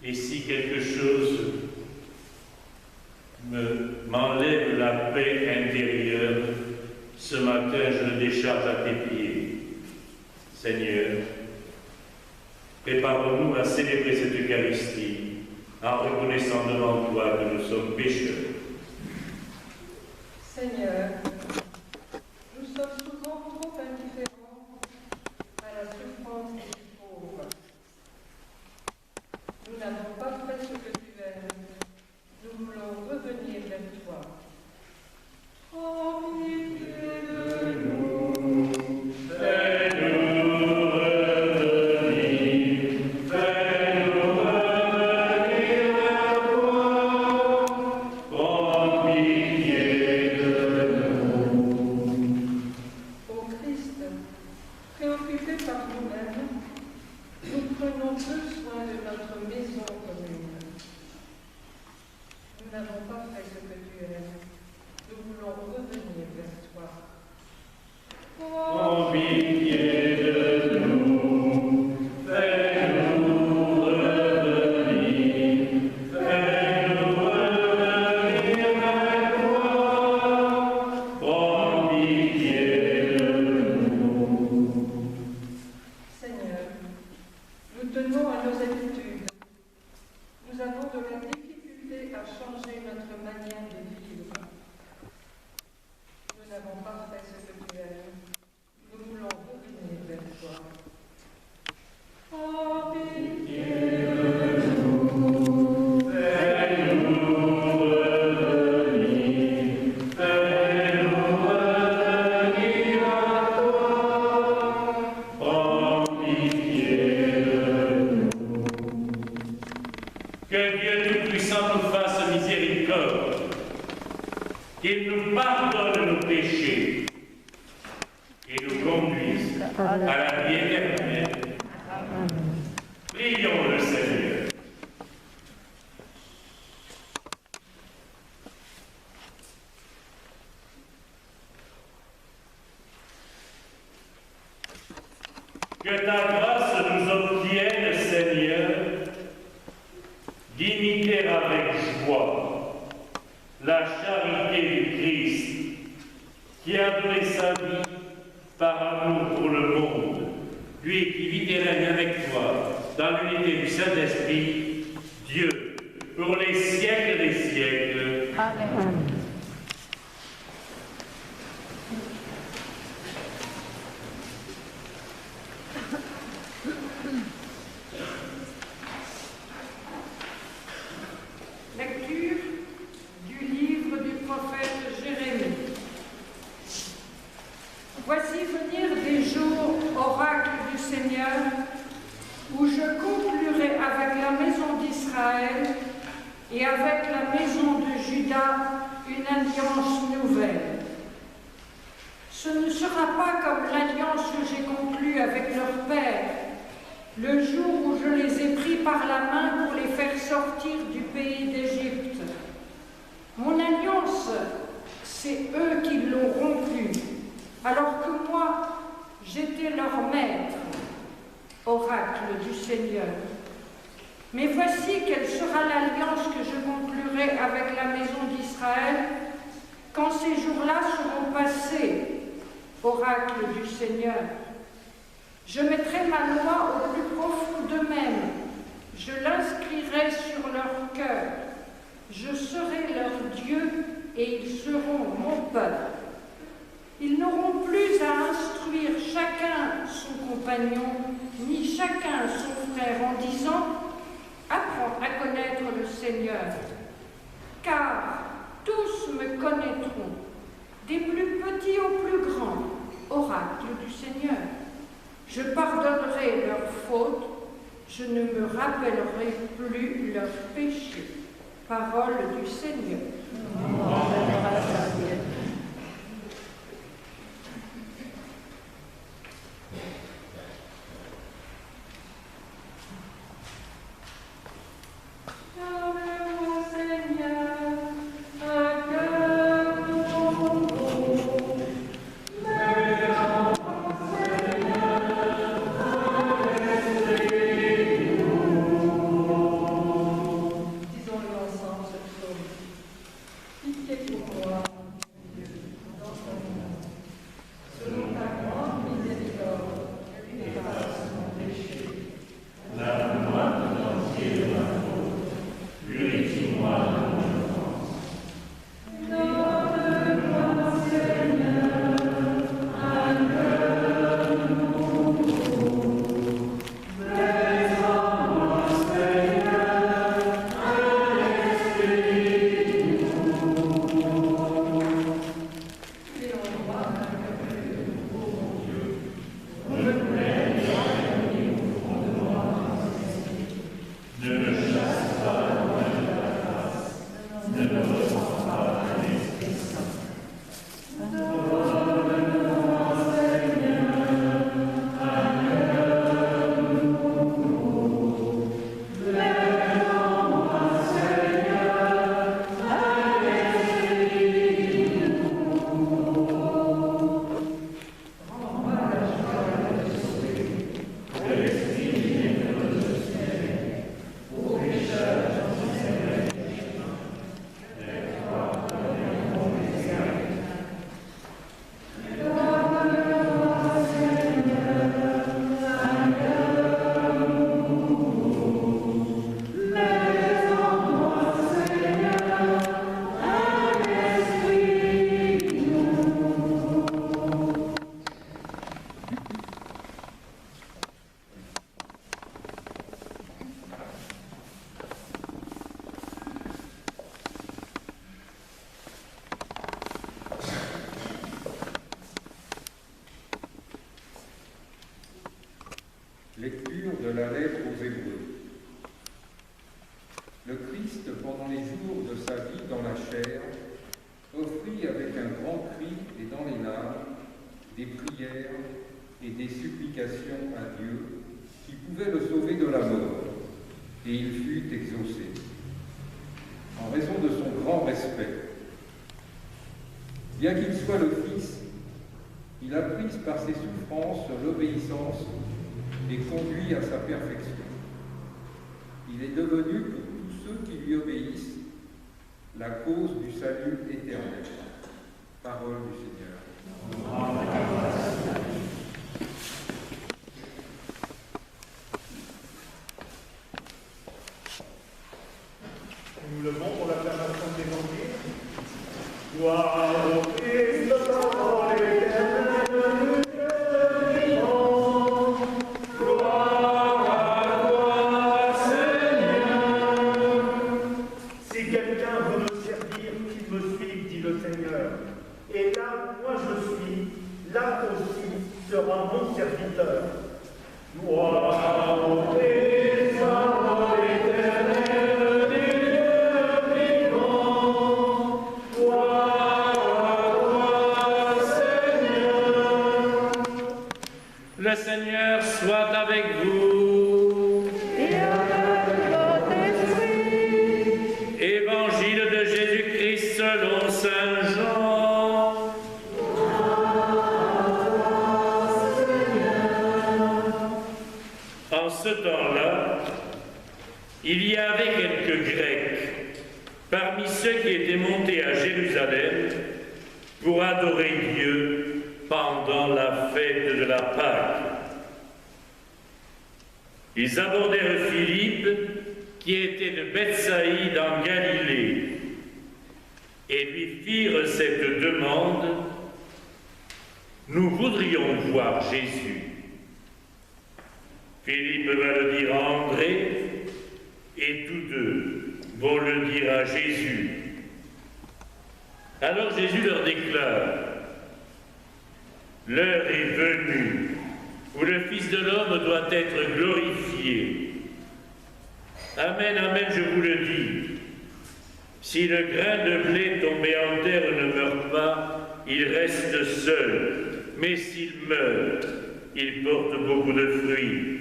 Et si quelque chose m'enlève la paix intérieure, ce matin je le décharge à tes pieds. Seigneur, prépare-nous à célébrer cette Eucharistie en reconnaissant devant toi que nous sommes pécheurs. Seigneur, nous sommes souvent trop indifférents à la souffrance des pauvres. Nous n'avons pas fait ce que tu aimes. Nous voulons revenir vers toi. Oh, pitié de nous. Fais-nous revenir, fais-nous revenir vers toi. Oh, pitié de nous. qu'il nous pardonne nos péchés et nous conduise à la vie éternelle. Prions le Seigneur. Que ta grâce nous obtienne, Seigneur, d'imiter avec joie la charité du Christ qui a donné sa vie par amour pour le monde, lui qui vit et règne avec toi dans l'unité du Saint-Esprit, Dieu, pour les siècles des siècles. Amen. Lecture du livre du prophète Jérémie. Voici venir des jours, oracle du Seigneur, où je conclurai avec la maison d'Israël et avec la maison de Juda une alliance nouvelle. Ce ne sera pas comme l'alliance que j'ai conclue avec leur père, le jour où je les ai pris par la main pour les faire sortir du pays d'Égypte. Mon alliance, c'est eux qui l'ont rompue, alors que moi, j'étais leur maître, oracle du Seigneur. Mais voici quelle sera l'alliance que je conclurai avec la maison d'Israël quand ces jours-là seront passés, oracle du Seigneur. Je mettrai ma loi au plus profond d'eux-mêmes, je l'inscrirai sur leur cœur, je serai leur Dieu et ils seront mon peuple. Ils n'auront plus à instruire chacun son compagnon, ni chacun son frère en disant « Apprends à connaître le Seigneur ». Car tous me connaîtront, des plus petits aux plus grands, oracle du Seigneur. Je pardonnerai leurs fautes, je ne me rappellerai plus leurs péchés. Parole du Seigneur. sortit avec un grand cri et dans les larmes, des prières et des supplications à Dieu qui pouvait le sauver de la mort, et il fut exaucé. En raison de son grand respect, bien qu'il soit le Fils, il a pris par ses souffrances l'obéissance et conduit à sa perfection. Il est devenu pour tous ceux qui lui obéissent la cause du salut éternel. Parole du Seigneur. Amen. Nous levons pour l'acclamation de l'Évangile. Gloire au Christ, parole éternelle, Dieu vivant. Gloire à toi, Seigneur. Si quelqu'un veut me servir, qu'il me suive, dit le Seigneur. Et là où moi je suis, là aussi sera mon serviteur. Gloire au Christ, parole éternelle. Le Seigneur soit avec vous. Et avec votre esprit. Évangile de Jésus-Christ selon saint Jean. En ce temps-là, il y avait quelques Grecs parmi ceux qui étaient montés à Jérusalem pour adorer Dieu pendant la fête de la Pâque. Ils abordèrent Philippe, qui était de Bethsaïde en Galilée, et lui firent cette demande: nous voudrions voir Jésus. Philippe va le dire à André, et tous deux vont le dire à Jésus. Alors Jésus leur déclare: l'heure est venue où le Fils de l'homme doit être glorifié. Amen, amen, je vous le dis. Si le grain de blé tombé en terre ne meurt pas, il reste seul. Mais s'il meurt, il porte beaucoup de fruits.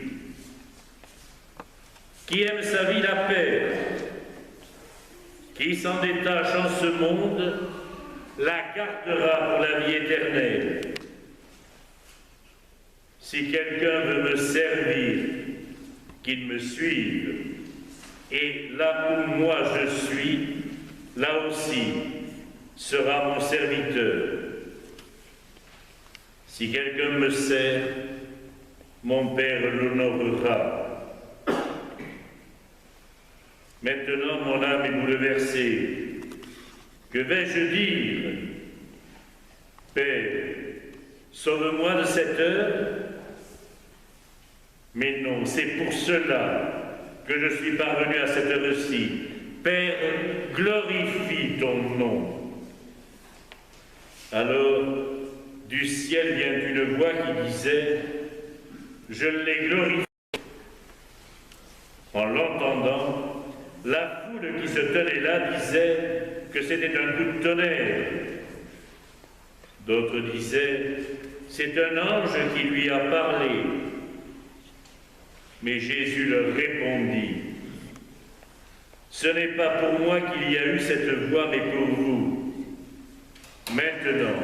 Qui aime sa vie la perd. Qui s'en détache en ce monde, la gardera pour la vie éternelle. Si quelqu'un veut me servir, qu'il me suive. Et là où moi je suis, là aussi sera mon serviteur. Si quelqu'un me sert, mon Père l'honorera. Maintenant, mon âme est bouleversée. Que vais-je dire? Père, sauve-moi de cette heure. Mais non, c'est pour cela que je suis parvenu à cette heure-ci. Père, glorifie ton nom. Alors, du ciel vient une voix qui disait: je l'ai glorifié. En l'entendant, la foule qui se tenait là disait que c'était un coup de tonnerre. D'autres disaient: c'est un ange qui lui a parlé. Mais Jésus leur répondit: ce n'est pas pour moi qu'il y a eu cette voix, mais pour vous. Maintenant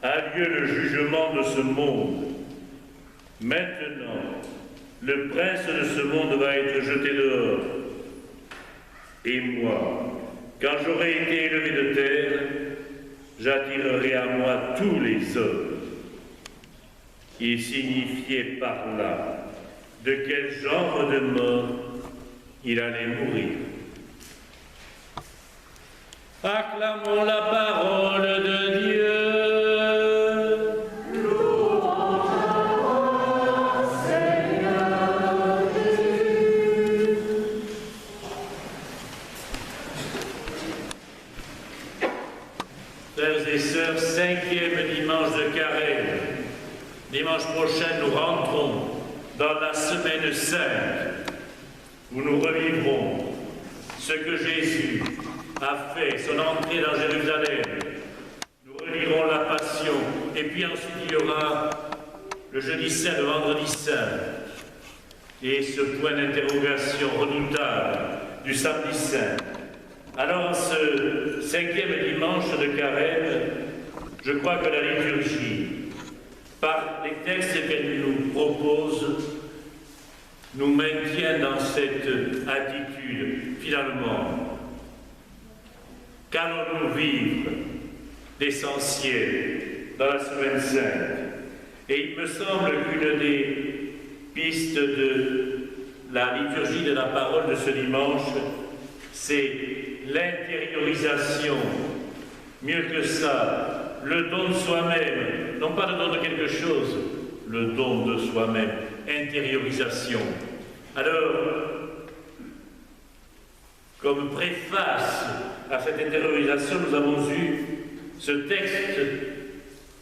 a lieu le jugement de ce monde. Maintenant, le prince de ce monde va être jeté dehors. Et moi, quand j'aurai été élevé de terre, j'attirerai à moi tous les hommes. Il signifiait par là de quel genre de mort il allait mourir. Acclamons la parole de Dieu. Louange à toi, Seigneur Jésus. Frères et sœurs, 5e dimanche de Carême. Dimanche prochain, nous rentrons dans la semaine sainte, où nous revivrons ce que Jésus a fait, son entrée dans Jérusalem, jeudi saint, le vendredi saint, et ce point d'interrogation redoutable du samedi saint. Alors, en ce 5e dimanche de Carême, je crois que la liturgie, par les textes qu'elle nous propose, nous maintient dans cette attitude. Finalement, qu'allons-nous vivre d'essentiel dans la Semaine Sainte? Et il me semble qu'une des pistes de la liturgie de la parole de ce dimanche, c'est l'intériorisation. Mieux que ça, le don de soi-même, non pas le don de quelque chose, le don de soi-même, intériorisation. Alors, comme préface à cette intériorisation, nous avons eu ce texte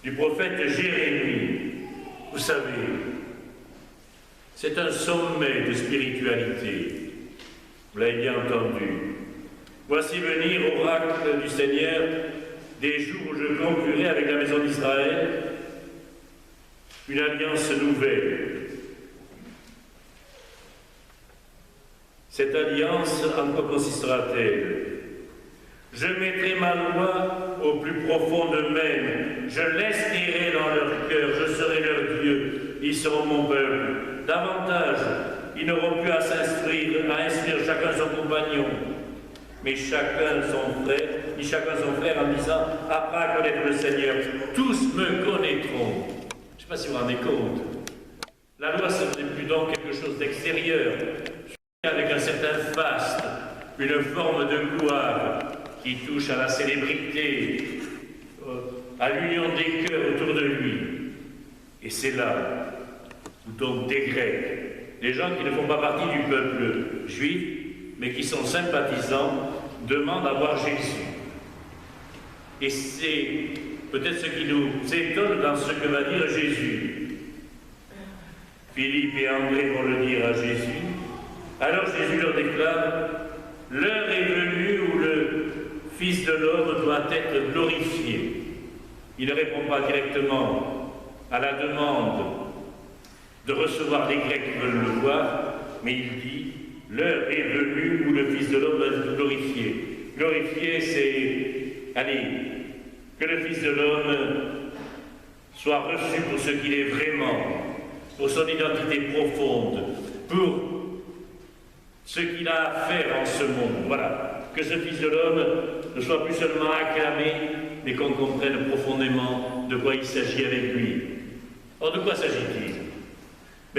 du prophète Jérémie. Vous savez, c'est un sommet de spiritualité. Vous l'avez bien entendu. Voici venir, oracle du Seigneur, des jours où je conclurai avec la maison d'Israël une alliance nouvelle. Cette alliance, en quoi consistera-t-elle? Je mettrai ma loi au plus profond d'eux-mêmes, je l'inscrirai dans leur cœur, je serai leur Dieu, ils seront mon peuple. Davantage, ils n'auront plus à s'instruire, à instruire chacun son compagnon, mais chacun son frère en disant, après à connaître le Seigneur, tous me connaîtront. Je ne sais pas si vous vous rendez compte. La loi, ce n'est plus donc quelque chose d'extérieur, avec un certain faste, une forme de gloire qui touche à la célébrité, à l'union des cœurs autour de lui. Et c'est là où donc des Grecs, des gens qui ne font pas partie du peuple juif, mais qui sont sympathisants, demandent à voir Jésus. Et c'est peut-être ce qui nous étonne dans ce que va dire Jésus. Philippe et André vont le dire à Jésus. Alors Jésus leur déclare, « L'heure est venue où le Fils de l'homme doit être glorifié. » Il ne répond pas directement à la demande de recevoir les Grecs qui veulent le voir, mais il dit, « L'heure est venue où le Fils de l'homme doit être glorifié. » Glorifié, c'est, allez, que le Fils de l'homme soit reçu pour ce qu'il est vraiment, pour son identité profonde, pour ce qu'il a à faire en ce monde. Voilà. Que ce Fils de l'homme ne soit plus seulement acclamé, mais qu'on comprenne profondément de quoi il s'agit avec lui. Or, de quoi s'agit-il?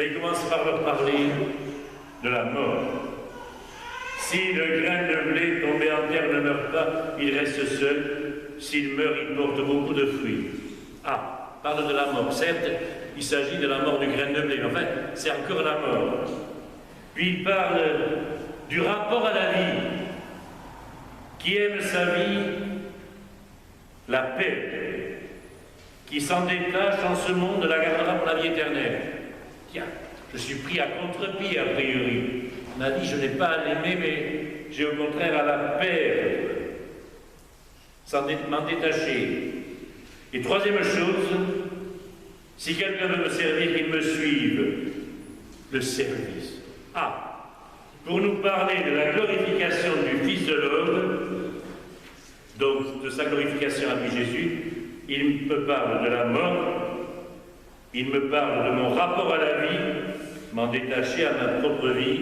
Il commence par leur parler de la mort. Si le grain de blé tombé en terre ne meurt pas, il reste seul. S'il meurt, il porte beaucoup de fruits. Ah, parle de la mort. Certes, il s'agit de la mort du grain de blé, mais enfin, c'est encore la mort. Puis il parle du rapport à la vie. Qui aime sa vie, la perd. Qui s'en détache en ce monde, la gardera pour la vie éternelle. Tiens, je suis pris à contre-pied a priori. On a dit, je n'ai pas à l'aimer, mais j'ai au contraire à la perdre. M'en détacher. Et troisième chose, si quelqu'un veut me servir, qu'il me suive. Le service. Ah, pour nous parler de la glorification du Fils de l'homme, donc de sa glorification à lui Jésus, il me parle de la mort, il me parle de mon rapport à la vie, m'en détacher à ma propre vie,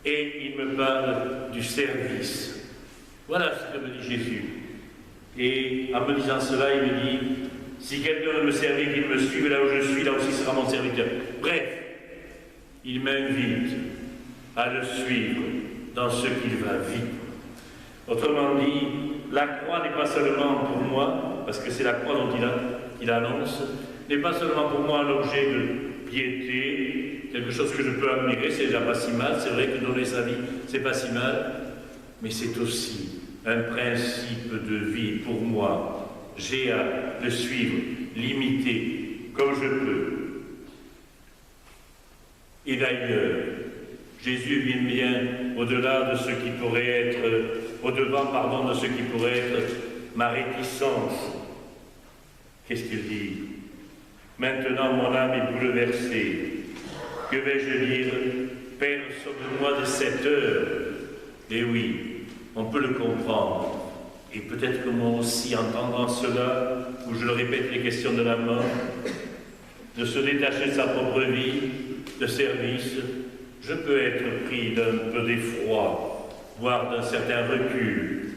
et il me parle du service. Voilà ce que me dit Jésus. Et en me disant cela, il me dit, si quelqu'un veut me servir, qu'il me suive là où je suis, là aussi sera mon serviteur. Bref, il m'invite à le suivre dans ce qu'il va vivre. Autrement dit, la croix n'est pas seulement pour moi, parce que c'est la croix dont il annonce, n'est pas seulement pour moi un objet de piété, quelque chose que je peux admirer, c'est déjà pas si mal, c'est vrai que donner sa vie, c'est pas si mal, mais c'est aussi un principe de vie pour moi. J'ai à le suivre, l'imiter, comme je peux. Et d'ailleurs, Jésus vient bien au-delà de ce qui pourrait être, au-devant, pardon, de ce qui pourrait être ma réticence. Qu'est-ce qu'il dit? Maintenant, mon âme est bouleversée. Que vais-je dire? Père, sauve-moi de cette heure. Eh oui, on peut le comprendre. Et peut-être que moi aussi, entendant cela, où je le répète, les questions de la mort, de se détacher de sa propre vie, de service, je peux être pris d'un peu d'effroi, voire d'un certain recul.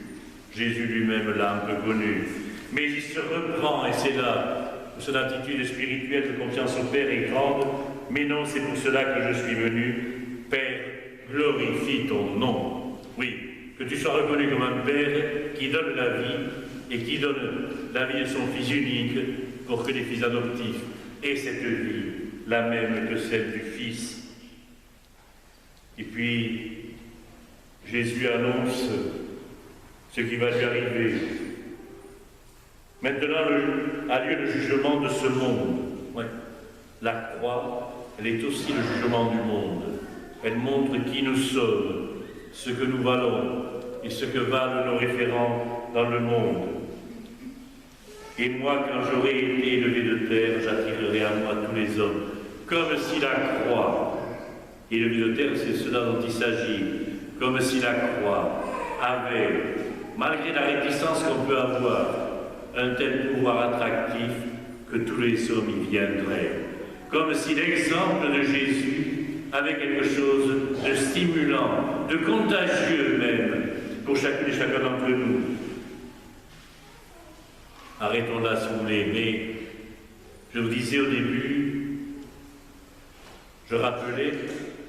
Jésus lui-même l'a un peu connu. Mais il se reprend, et c'est là où son attitude spirituelle de confiance au Père est grande. Mais non, c'est pour cela que je suis venu. Père, glorifie ton nom. Oui, que tu sois reconnu comme un Père qui donne la vie et qui donne la vie de son Fils unique pour que les fils adoptifs aient cette vie, la même que celle du Fils. Et puis, Jésus annonce ce qui va lui arriver. Maintenant a lieu le jugement de ce monde. Ouais. La croix, elle est aussi le jugement du monde. Elle montre qui nous sommes, ce que nous valons et ce que valent nos référents dans le monde. Et moi, quand j'aurai été élevé de terre, j'attirerai à moi tous les hommes, comme si la croix, élevé de terre, c'est cela dont il s'agit, comme si la croix avait, malgré la réticence qu'on peut avoir, un tel pouvoir attractif que tous les hommes y viendraient. Comme si l'exemple de Jésus avait quelque chose de stimulant, de contagieux même, pour chacune et chacun d'entre nous. Arrêtons là, si vous voulez, mais je vous disais au début, je rappelais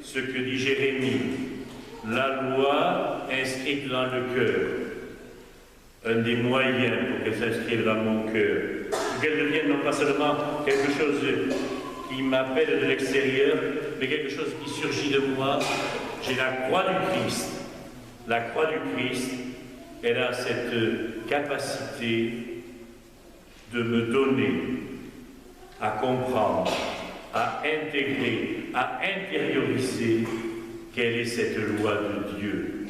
ce que dit Jérémie, la loi inscrite dans le cœur, un des moyens pour qu'elle s'inscrive dans mon cœur, pour qu'elle devienne non pas seulement quelque chose qui m'appelle de l'extérieur, mais quelque chose qui surgit de moi. J'ai la croix du Christ. La croix du Christ, elle a cette capacité de me donner à comprendre, à intégrer, à intérioriser quelle est cette loi de Dieu.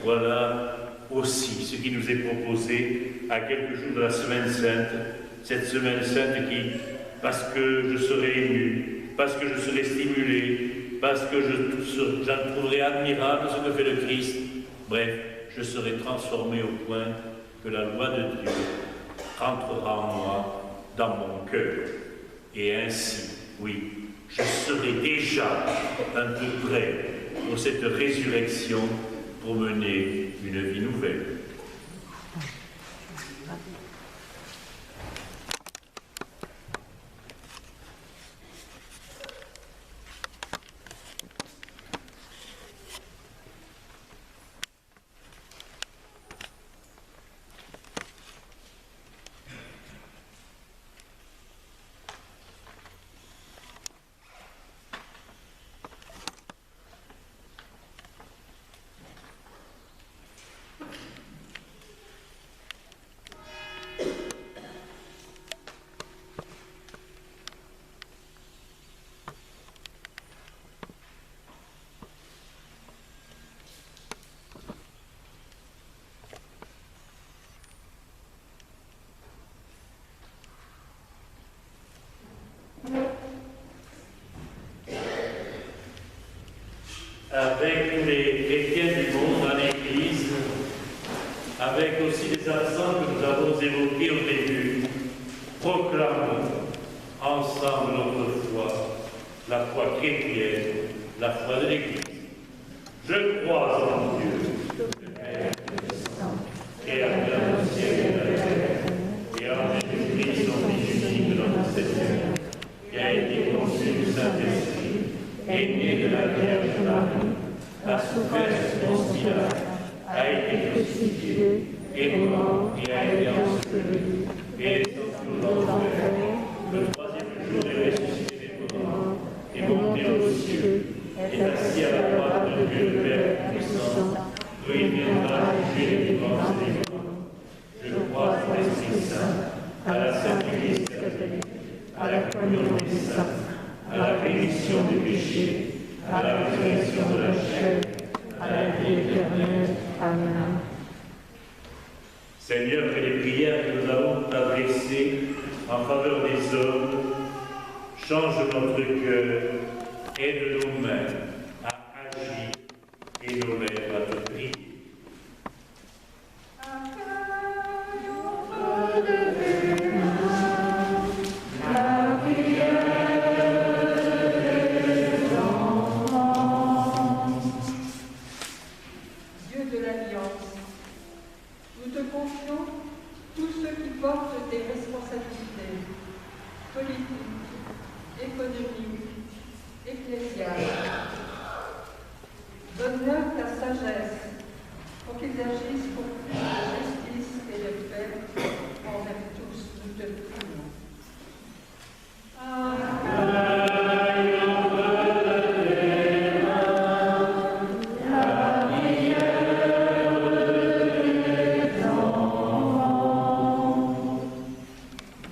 Voilà aussi ce qui nous est proposé à quelques jours de la Semaine Sainte, cette Semaine Sainte qui, parce que je serai ému, parce que je serai stimulé, parce que je trouverai admirable ce que fait le Christ, bref, je serai transformé au point que la loi de Dieu rentrera en moi, dans mon cœur. Et ainsi, oui, je serai déjà un peu près pour cette résurrection, pour mener une vie nouvelle. Avec les chrétiens du monde dans l'Église, avec aussi les absents que nous avons évoqués au début, proclamons ensemble notre foi, la foi chrétienne, la foi de l'Église. Je crois en Dieu, le Père Tout-Puissant, Créateur du ciel et de la terre, et en Jésus-Christ, son Fils unique, notre Seigneur, qui a été conçu du Saint-Esprit, est né de la Vierge Marie, a souffert sous Ponce Pilate, a été crucifié, est mort et a été enseveli, et est sorti aux enfers, le troisième jour est ressuscité des morts, est monté aux cieux, est assis à la droite de Dieu le Père Tout-Puissant, d'où il viendra juger les vivants et les morts. Je crois en l'Esprit Saint, à la Sainte Église catholique, à la communion des saints, à la rémission des péchés, à la résurrection de la chair, à la vie éternelle. Amen. Seigneur, que les prières que nous avons adressées en faveur des hommes change notre cœur, aide nos mains à agir et nos lèvres à te prier. Dieu de l'Alliance, nous te confions tous ceux qui portent tes responsabilités politiques, économiques, ecclésiales. Donne-leur ta sagesse pour qu'ils agissent pour plus de justice et de paix envers tous. Nous te prions.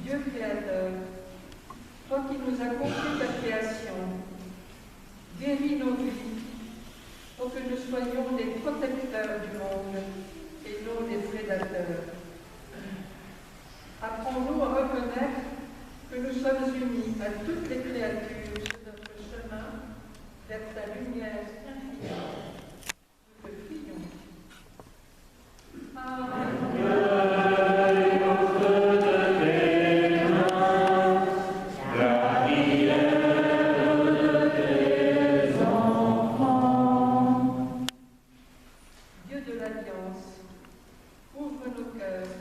Dieu créateur, toi qui nous as confié ta création, guéris nos vies pour que nous soyons des protecteurs du monde et non des prédateurs. Apprends-nous à reconnaître que nous sommes unis à toutes les créatures sur notre chemin vers ta lumière infinie. Nous te prions. Dieu de l'Alliance, ouvre nos cœurs,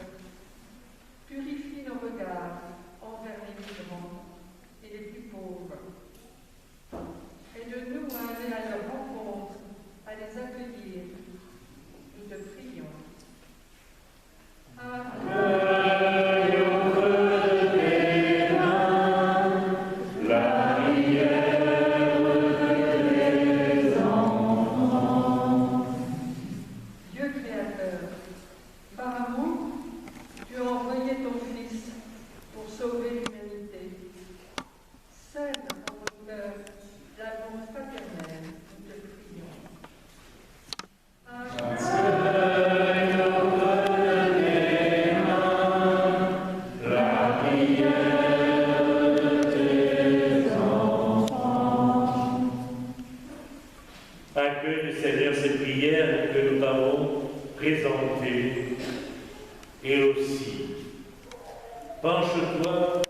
purifie nos regards envers les migrants et les plus pauvres. Aide-nous à aller à leur rencontre, à les accueillir. Nous te prions. Dieu créateur, par amour, tu as envoyé ton Fils pour sauver l'humanité. Sème en nos cœurs l'amour fraternel. Nous te prions. Accueille, Seigneur, ces prières que nous t'avons présentées et aussi penche-toi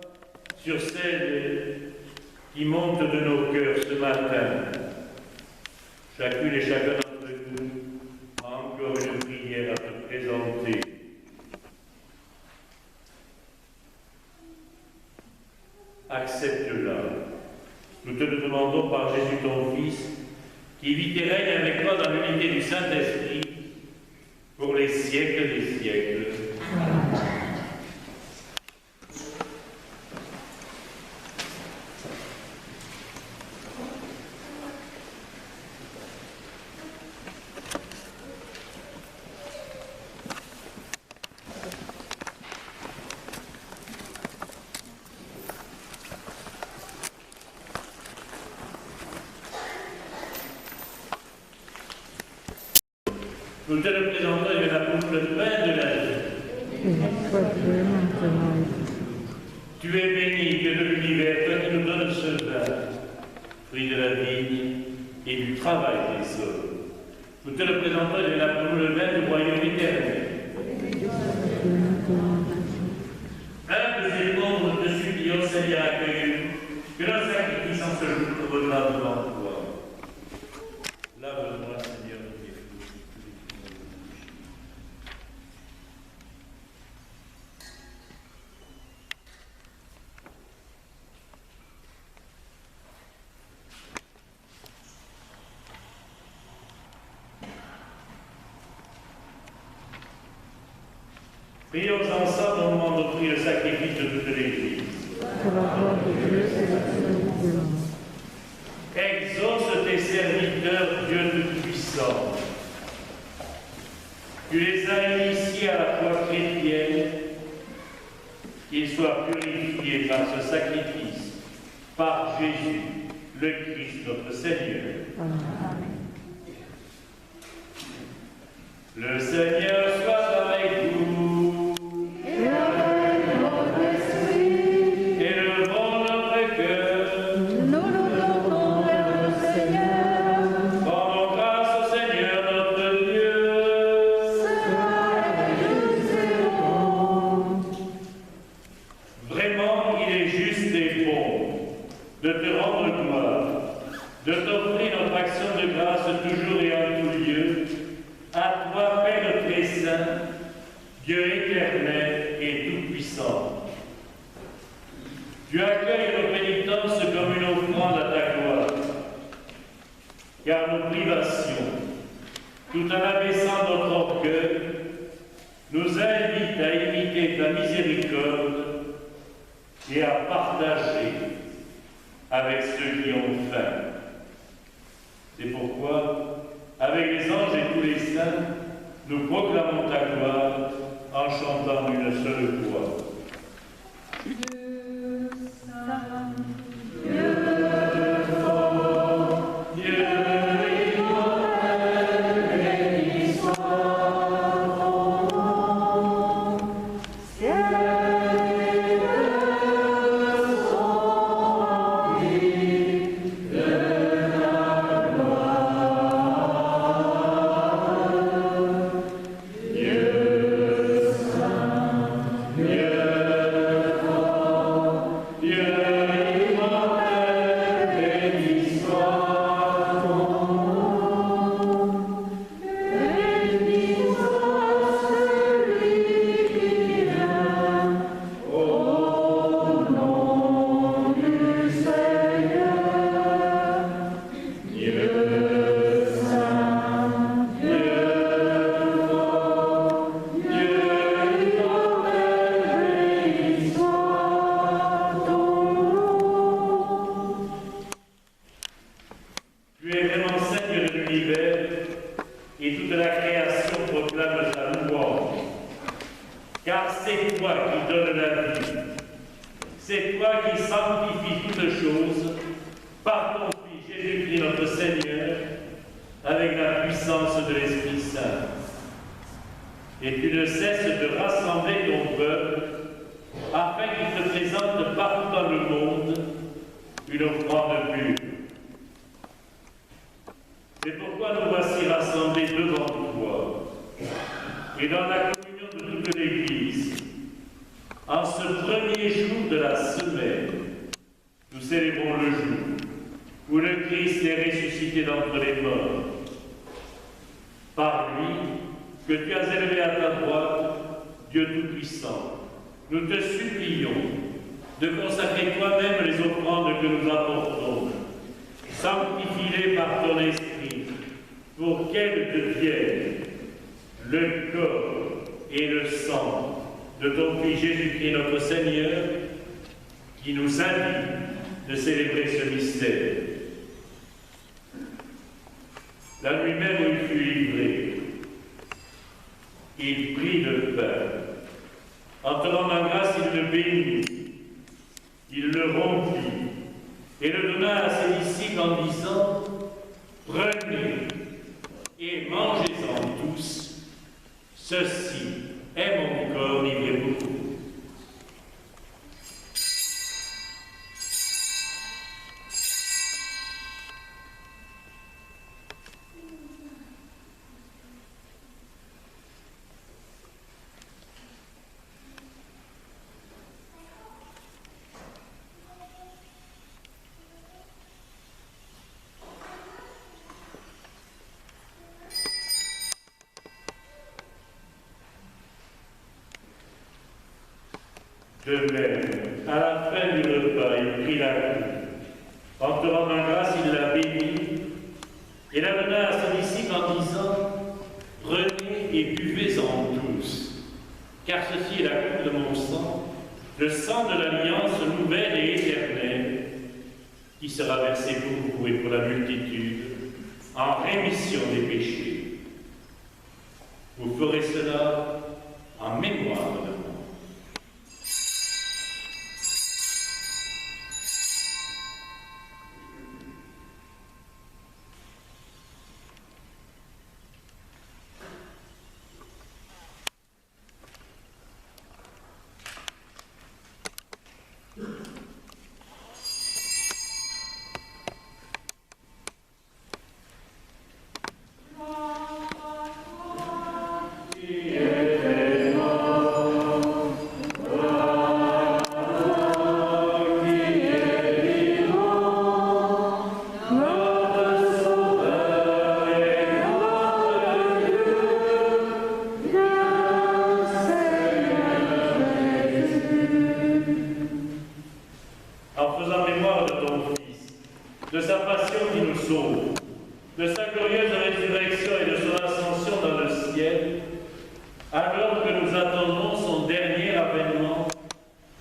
sur celles qui montent de nos cœurs ce matin. Chacune et chacun d'entre nous a encore une prière à te présenter. Accepte-la. Nous te le demandons par Jésus ton Fils, qui vit et règne avec toi dans l'unité du Saint-Esprit pour les siècles des siècles. Nous te le présentons et nous appelons le pain de la vie. Tu es béni, Dieu de l'univers, toi qui nous donnes ce vin, fruit de la vigne et du travail des hommes. Nous te le présentons et nous appelons le vin du royaume éternel. Humbles et pauvres, nous te supplions, Seigneur, accueille-nous, que notre sacrifice en ce jour revienne devant toi. Lave-moi, Seigneur, de tes fruits. Prions ensemble au moment d'offrir le sacrifice de toute l'Église. Pour la gloire de Dieu et la salut de l'homme. Exauce tes serviteurs, Dieu Tout-Puissant. Tu les as initiés à la foi chrétienne, qu'ils soient purifiés par ce sacrifice, par Jésus, le Christ, notre Seigneur. Amen. Le Seigneur soit avec vous. Et avec votre esprit. Élevons notre cœur. de t'offrir notre action de grâce toujours et en tout lieu, à toi, Père très saint, Dieu éternel et tout-puissant. Tu accueilles nos pénitences comme une offrande à ta gloire, car nos privations, tout en abaissant notre orgueil, nous invitent à imiter ta miséricorde et à partager avec ceux qui ont faim. C'est pourquoi, avec les anges et tous les saints, nous proclamons ta gloire en chantant d'une seule voix. Dieu saint, Dieu fort, Dieu immortel, béni soit ton nom. Ciel et terre sont remplis de ta gloire. Dieu saint, Dieu fort, Dieu immortel, béni soit ton nom. Béni soit celui qui vient au nom du Seigneur. Dieu saint, Dieu fort, Dieu immortel, béni soit ton nom. Tu es vraiment Seigneur de l'univers, et toute la création proclame ta louange. Car c'est toi qui donnes la vie, c'est toi qui sanctifies toutes choses par ton Fils Jésus-Christ notre Seigneur, avec la puissance de l'Esprit Saint. Et tu ne cesses de rassembler ton peuple, afin qu'il te présente partout dans le monde une offrande pure. C'est pourquoi nous voici rassemblés devant toi, et dans la communion de toute l'Église, en ce premier jour de la semaine, nous célébrons le jour où le Christ est ressuscité d'entre les morts. Par lui, que tu as élevé à ta droite, Dieu Tout-Puissant, nous te supplions de consacrer toi-même les offrandes que nous apportons. Sanctifie-les par ton esprit, pour qu'elles deviennent le corps et le sang de ton Fils Jésus-Christ notre Seigneur, qui nous invite de célébrer ce mystère. La nuit même où il fut livré, il prit le pain. En te rendant grâce, il le bénit, il le rompit et le donna à ses disciples en disant: prenez et mangez-en tous, ceci est mon corps livré pour vous. De même, à la fin du repas, il prit la coupe. En te rendant grâce, il la bénit et la donna à ses disciples en disant: prenez et buvez-en tous, car ceci est la coupe de mon sang, le sang de l'alliance nouvelle et éternelle, qui sera versé pour vous et pour la multitude, en rémission des péchés. Vous ferez cela en mémoire de moi. Qui est mort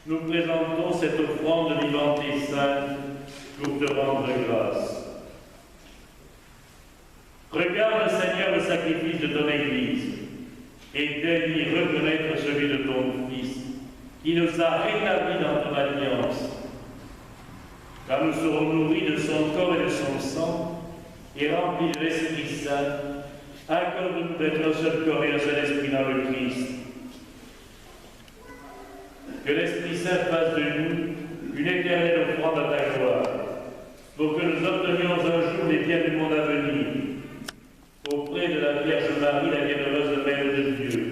nous présentons cette offrande vivante et sainte pour te rendre grâce. Regarde, Seigneur, le sacrifice de ton Église et daigne y reconnaître celui de ton Fils, qui nous a rétablis dans ton alliance. Car nous serons nourris de son corps et de son sang et remplis de l'Esprit Saint. Accorde-nous d'être un seul corps et un seul esprit dans le Christ. Que l'Esprit Saint fasse de nous une éternelle offrande à ta gloire, pour que nous obtenions un jour les biens du monde à venir, auprès de la Vierge Marie, la bienheureuse Mère de Dieu,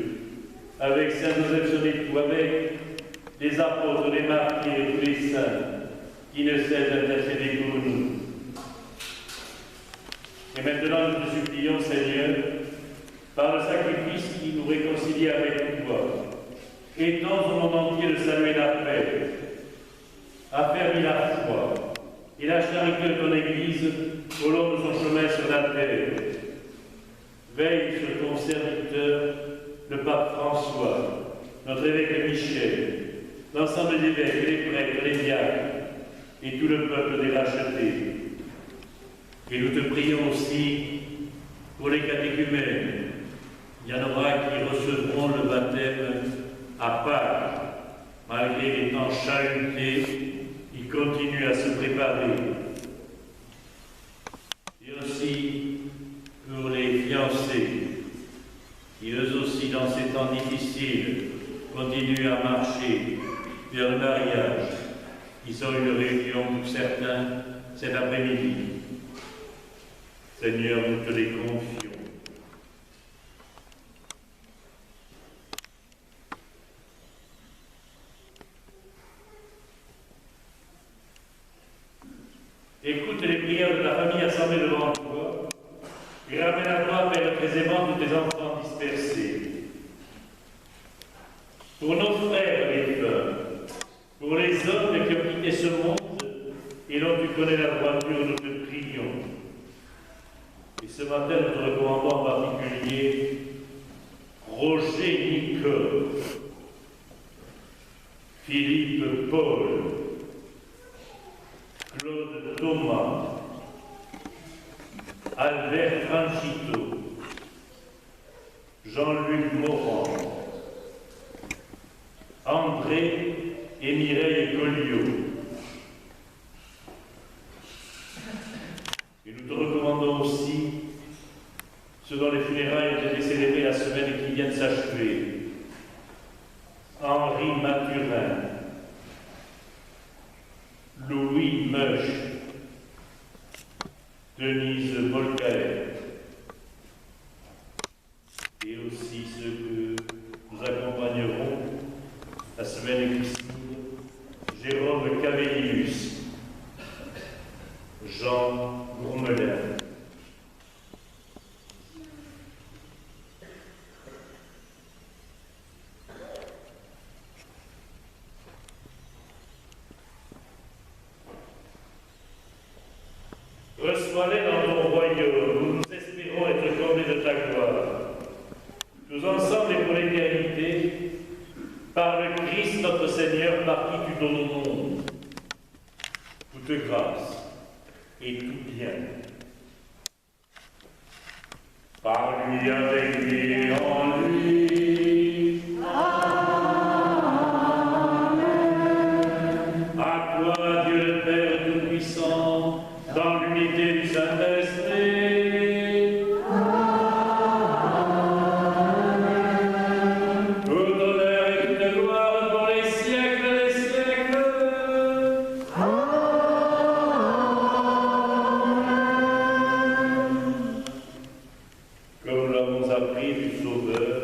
avec Saint Joseph son époux, avec les apôtres, les martyrs et tous les saints, qui ne cessent d'intercéder pour nous. Et maintenant, nous te supplions, Seigneur, par le sacrifice qui nous réconcilie avec toi, étends au monde entier le salut et la paix, affermis la foi et la charité de ton Église au long de son chemin sur la terre. Veille sur ton serviteur, le pape François, notre évêque Michel, l'ensemble des évêques, les prêtres, les diacres et tout le peuple des rachetés. Et nous te prions aussi pour les catéchumènes. Il y en aura qui recevront le baptême à Pâques, malgré les temps chahutés, ils continuent à se préparer. Et aussi pour les fiancés, qui eux aussi, dans ces temps difficiles, continuent à marcher vers le mariage. Ils sont une réunion pour certains cet après-midi. Seigneur, nous te les confions. Écoute les prières de ta famille assemblée devant toi et ramène à toi, Père précisément, tous tes enfants dispersés. Pour nos frères et femmes, pour les hommes qui ont quitté ce monde et dont tu connais la droiture, nous te prions. Et ce matin, nous te recommandons en particulier Roger Nicole, Philippe Paul, Claude Thomas, Albert Franchito, Jean-Luc Morand, André et Mireille Colliot. Et nous te recommandons aussi ceux dont les funérailles ont été célébrées la semaine qui vient de s'achever. Henri Mathurin, Louis Meuch, Denise Voltaire, et aussi ceux que nous accompagnerons la semaine qui suit, Jérôme Cavelius, Jean Gourmelin. Reçois-les dans ton royaume, où nous espérons être comblés de ta gloire. Tous ensemble et pour l'éternité, par le Christ notre Seigneur, par qui tu donnes au monde toute grâce et tout bien. Par lui, avec lui et en lui. Amen. À toi, Dieu le Père Tout-Puissant, dans l'unité du Saint-Esprit. Amen. Tout honneur et toute gloire pour les siècles des siècles. Amen. Comme nous l'avons appris du Sauveur,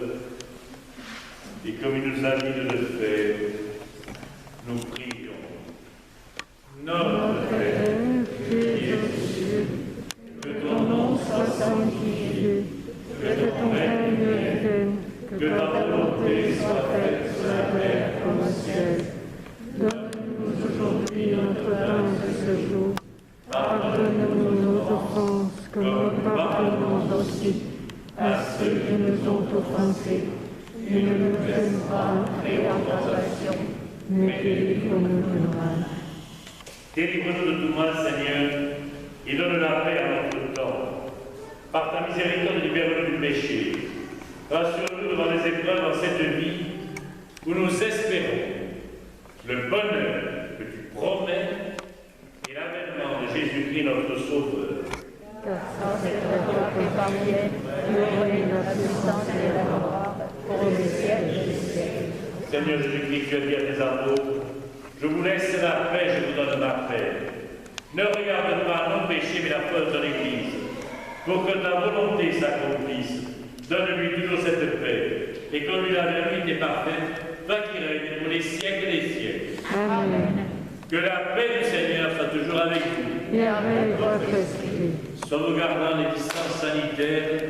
mais délivre-nous du mal. Délivre-nous de tout mal, Seigneur, et donne la paix à notre temps. Par ta miséricorde, libère-nous du péché. Rassure-nous devant les épreuves en cette vie où nous espérons le bonheur que tu promets et l'avènement de Jésus-Christ, notre Sauveur. Car sans cette joie épargnée, tu aurais la puissance et la gloire pour les siècles des siècles. Seigneur Jésus-Christ, tu as dit à tes apôtres, je vous laisse la paix, je vous donne ma paix. Ne regarde pas nos péchés, mais la foi de ton Église, pour que ta volonté s'accomplisse. Donne-lui toujours cette paix, et conduis la vérité parfaite, toi qui règnes pour les siècles des siècles. Amen. Que la paix du Seigneur soit toujours avec vous. Et avec votre esprit. Sauvegardant les distances sanitaires,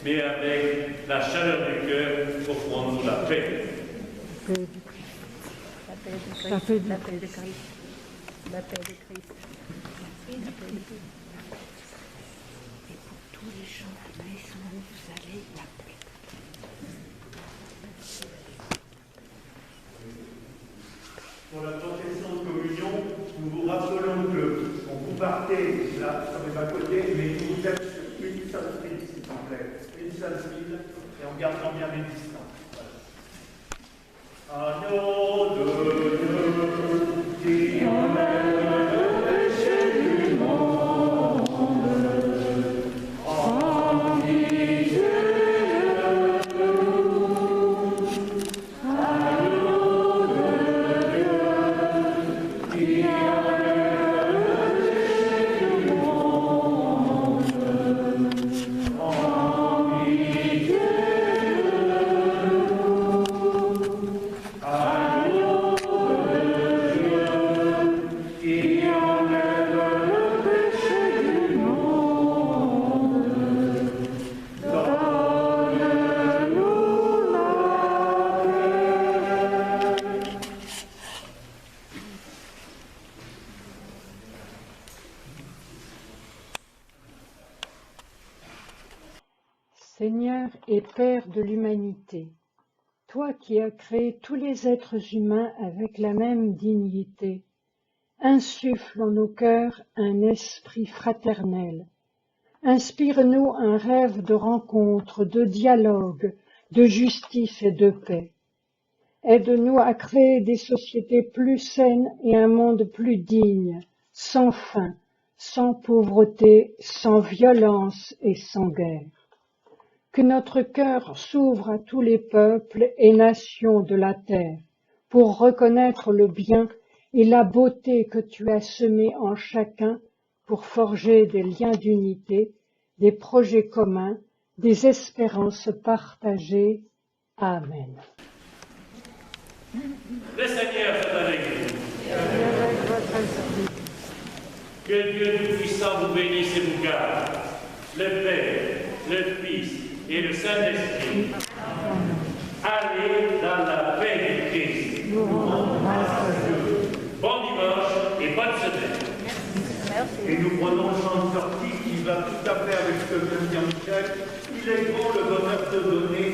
mais avec la chaleur du cœur, offrons-nous la paix. La paix du La paix de Christ. La paix de Christ. La paix de Christ. Et pour tous les gens de la maison, vous allez la paix. Pour la profession de communion, nous vous rappelons que vous partez là, sur les bas-côtés, mais vous êtes sur une seule file, s'il vous plaît. Une seule file, et en gardant bien les distances. Agneau de Dieu, qui emmène le péché du monde, affligez-le. Agneau de Dieu, qui emmène le péché du monde, affligez-le. Seigneur et Père de l'humanité, toi qui as créé tous les êtres humains avec la même dignité, insuffle en nos cœurs un esprit fraternel. Inspire-nous un rêve de rencontre, de dialogue, de justice et de paix. Aide-nous à créer des sociétés plus saines et un monde plus digne, sans faim, sans pauvreté, sans violence et sans guerre. Que notre cœur s'ouvre à tous les peuples et nations de la terre pour reconnaître le bien et la beauté que tu as semés en chacun pour forger des liens d'unité, des projets communs, des espérances partagées. Amen. Le Seigneur soit avec vous. Et avec votre esprit. Que Dieu Tout-Puissant vous bénisse et vous garde, le Père, le Fils et le Saint-Esprit. Allez dans la paix du Christ. Nous rendons grâce à Dieu. Bon dimanche et bonne semaine. Merci. Et nous prenons le champ de sortie qui va tout à fait avec ce que vient de dire Michel. Il est grand le bonheur de donner